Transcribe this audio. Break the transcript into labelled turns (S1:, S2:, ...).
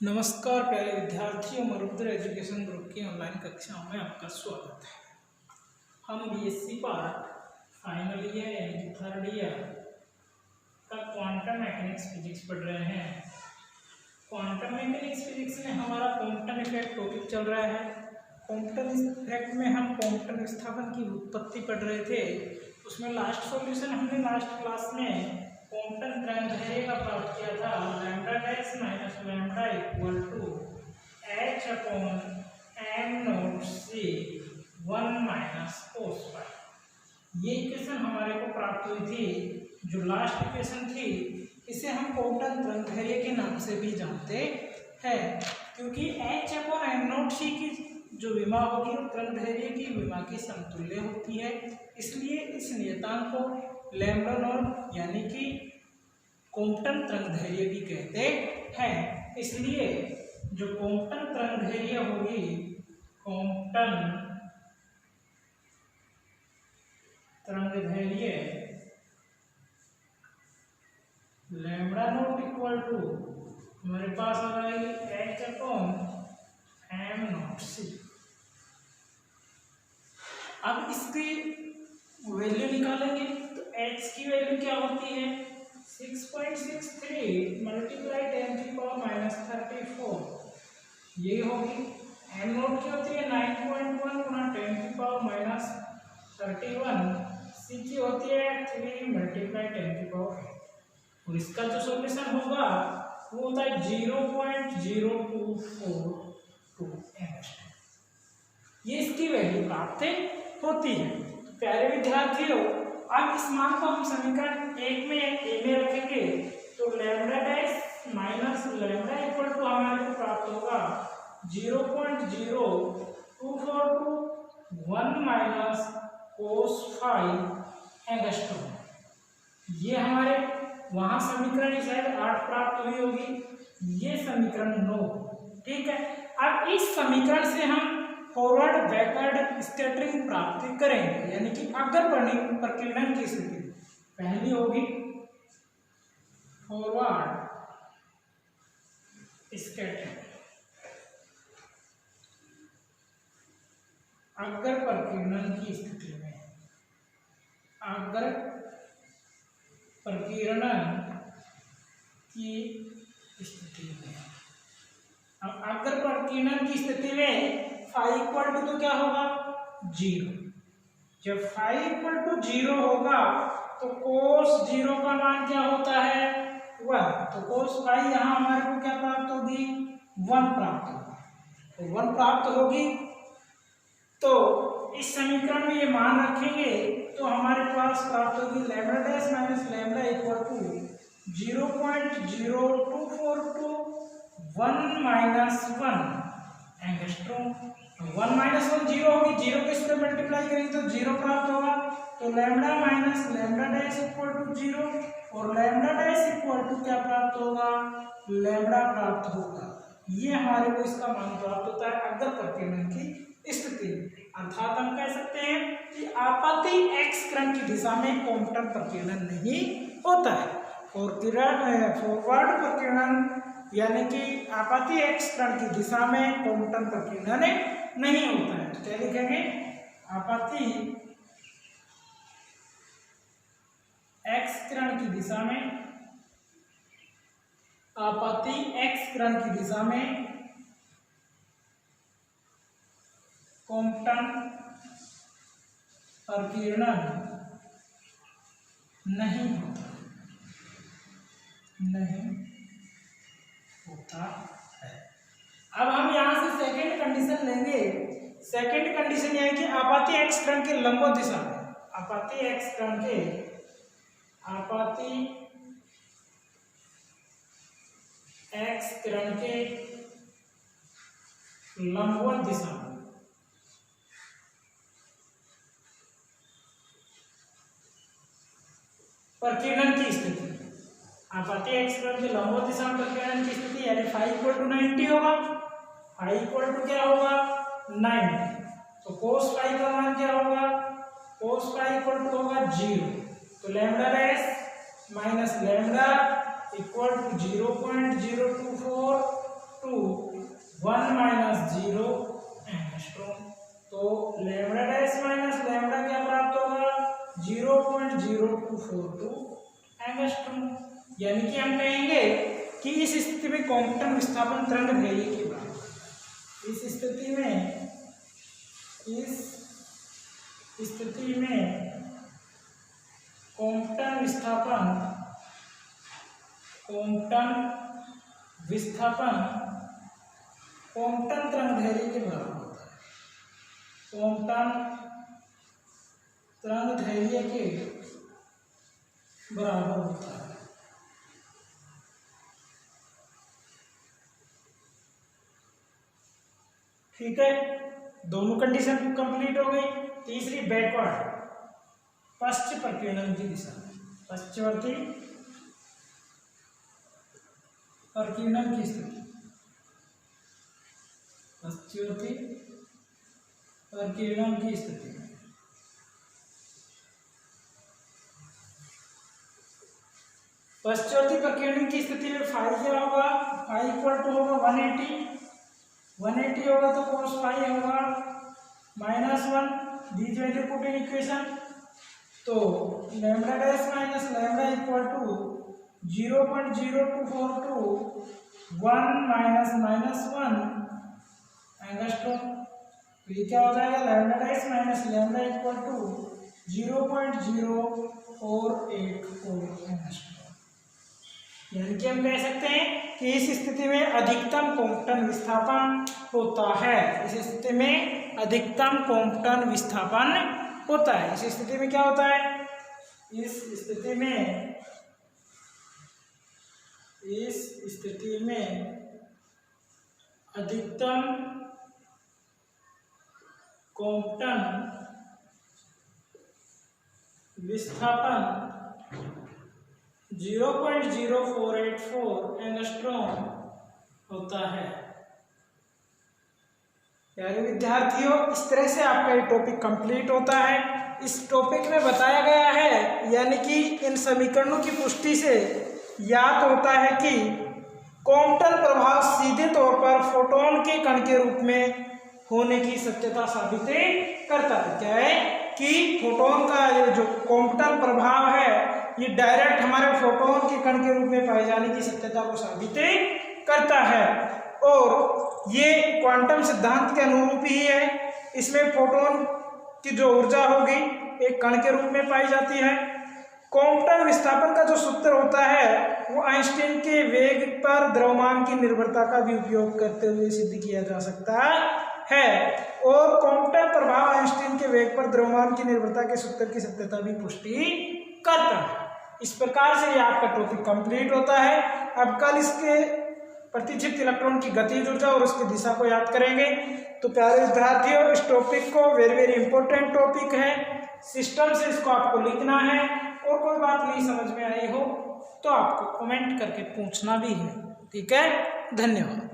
S1: नमस्कार प्यारे विद्यार्थियों, मरुद्र एजुकेशन ग्रुप की ऑनलाइन कक्षाओं में आपका स्वागत है। हम बीएससी पार्ट फाइनल ईयर यानी कि थर्ड ईयर का क्वांटम मैकेनिक्स फिजिक्स पढ़ रहे हैं। क्वांटम मैकेनिक्स फिजिक्स में हमारा क्वांटम इफेक्ट टॉपिक चल रहा है। क्वांटम इफेक्ट में हम क्वांटम विस्थापन की उत्पत्ति पढ़ रहे थे। उसमें लास्ट सॉल्यूशन हमने लास्ट क्लास में क्वांटम तरंगदैर्घ्य का प्राप्त किया था, lambda dash minus lambda equal to h upon m not c 1 minus cos phi. ये इक्वेशन हमारे को प्राप्त हुई थी। जो लास्ट इक्वेशन थी इसे हम क्वांटम तरंगदैर्घ्य के नाम से भी जानते हैं, क्योंकि h upon m not c की जो विमा होगी वो तरंगदैर्घ्य की विमा के समतुल्य होती है। इसलिए इस नियतांक को लैम्डा नॉट यानी कि क्वांटम तरंगदैर्घ्य भी कहते हैं। इसलिए जो क्वांटम तरंगदैर्घ्य होगी, क्वांटम तरंगदैर्घ्य लैम्डा नॉट इक्वल टू हमारे पास आ जाएगी h upon m not c। अब इसकी वैल्यू निकालेंगे तो h की वैल्यू क्या होती है, 6.63 मल्टीप्लाई 10⁻⁻34 ये होगी। m नोट की होती है 9.1 गुना 10⁻⁻31, c की होती है 3 मल्टीप्लाई 10⁻8 और इसका जो सॉल्यूशन होगा वो होता है 0.0242 एंगस्ट्रॉम। ये इसकी वैल्यू प्राप्त होती है। तो प्यारे विद्यार्थियों, अब इस मान को हम समीकरण एक में ए में रखेंगे तो lambda dash minus lambda equal to हमारे को प्राप्त होगा 0.0242 1 माइनस cos फाई एंगस्ट्रॉम। ये हमारे वहां समीकरण शायद 8 प्राप्त हुई होगी, ये समीकरण 9। ठीक है, अब इस समीकरण से हम फॉरवर्ड बैकवर्ड स्कैटरिंग प्राप्त करेंगे, यानी कि अगर प्रकीर्णन की स्थिति पहली होगी फॉरवर्ड स्कैटरिंग, अगर प्रकीर्णन की स्थिति में, अगर प्रकीर्णन की स्थिति में, अब अगर प्रकीर्णन की स्थिति में फाई इक्वल टू तो क्या होगा 0। जब फाई इक्वल टू 0 होगा तो कोस 0 का मान क्या होता है 1। तो कोस फाई यहाँ हमारे को क्या प्राप्त होगी 1 प्राप्त होगी। तो 1 प्राप्त होगी तो इस समीकरण में ये मान रखेंगे तो हमारे पास प्राप्त होगी lambda dash minus lambda equal to 0.0242 1 minus 1 angstrom. 1 minus 1 0 होगी, 0 के साथ मल्टीप्लाई करेंगे तो 0 प्राप्त होगा। तो lambda minus lambda dash equal to 0 और लैम्डा डैश इक्वल टू क्या प्राप्त होगा, लैम्डा प्राप्त होगा। ये हमारे को इसका मान प्राप्त होता है अगर प्रकीर्णन की स्थिति। अर्थात हम कह सकते हैं कि आपाती एक्स किरण की दिशा में क्वांटम प्रकीर्णन नहीं होता है। फॉरवर्ड प्रकीर्णन यानी कि आपाती एक्स किरण की दिशा में क्वांटम प्रकीर्णन नहीं होता है। तो क्या लिखेंगे, आपाती एक्स किरण की दिशा में, आपाती एक्स किरण की दिशा में क्वांटम प्रकीर्णन नहीं होता, नहीं होता है। अब हम यहाँ से सेकेंड कंडीशन लेंगे। सेकेंड कंडीशन यह है कि आपाती एक्स किरण के लंबवत दिशा में, आपाती एक्स किरण के, आपाती एक्स किरण के लंबवत दिशा में प्रकीर्णन की स्थिति, आपाती एक्स किरण के लंबवत दिशा में प्रकीर्णन की स्थिति यानी फाई इक्वल टू 90 होगा। फाई इक्वल टू क्या होगा 90। तो कोस फाई का मान क्या होगा, कोस फाई इक्वल टू होगा 0। तो lambda dash minus lambda equal to 0.0242 यानी कि हम कहेंगे कि इस स्थिति में क्वांटम विस्थापन तरंग दैर्ध्य के बराबर। इस स्थिति में क्वांटम विस्थापन क्वांटम तरंग दैर्ध्य के बराबर होता है। क्वांटम तरंग दैर्ध्य के बराबर होता है। ठीक है, दोनों कंडीशन कंप्लीट हो गई। तीसरी बैकवर्ड, पश्च प्रकीर्णन की दिशा, पश्चवर्ती प्रकीर्णन की स्थिति, पश्चवर्ती प्रकीर्णन की स्थिति में पश्चवर्ती प्रकीर्णन की स्थिति में फाई क्या होगा? फाई इक्वल टू होगा 180 होगा तो cos फाई होगा -1। These value put in equation, तो lambda dash minus lambda equal to 0.0242 1 -1 angstrom. तो ये क्या हो जाएगा? Lambda dash minus lambda equal to 0.0484 angstrom. यानी कि हम कह सकते हैं कि इस स्थिति में अधिकतम क्वांटम विस्थापन होता है। इस स्थिति में अधिकतम क्वांटम विस्थापन होता है। इस स्थिति में क्या होता है? इस स्थिति में अधिकतम क्वांटम विस्थापन 0.0484 एंगस्ट्रॉम होता है। प्यारे विद्यार्थियों, इस तरह से आपका ये टॉपिक कंप्लीट होता है। इस टॉपिक में बताया गया है, यानी कि इन समीकरणों की पुष्टि से याद होता है कि क्वांटम प्रभाव सीधे तौर पर फोटोन के कण के रूप में होने की सत्यता साबित करता है। क्या है कि फोटोन का ये जो क्वांटम प्रभाव है ये डायरेक्ट हमारे फोटोन के कण के रूप में पाए जाने की सत्यता को साबित करता है, और ये क्वांटम सिद्धांत के अनुरूप ही है। इसमें फोटोन की जो ऊर्जा होगी एक कण के रूप में पाई जाती है। क्वांटम विस्थापन का जो सूत्र होता है वो आइंस्टीन के वेग पर द्रव्यमान की निर्भरता का भी उपयोग करते हुए सिद्ध किया जा सकता है, और क्वांटम प्रभाव आइंस्टीन के वेग पर द्रव्यमान की निर्भरता के सूत्र की सत्यता भी पुष्टि करता है। इस प्रकार से ये आपका टॉपिक कंप्लीट होता है। अब कल इसके प्रतिचित इलेक्ट्रॉन की गतिज ऊर्जा और उसकी दिशा को याद करेंगे। तो प्यारे विद्यार्थियों, इस टॉपिक को वेरी इंपॉर्टेंट टॉपिक है। सिस्टम से इसको आपको लिखना है, और कोई बात नहीं समझ में आई हो तो आपको कमेंट करके पूछना भी है। ठीक है, धन्यवाद।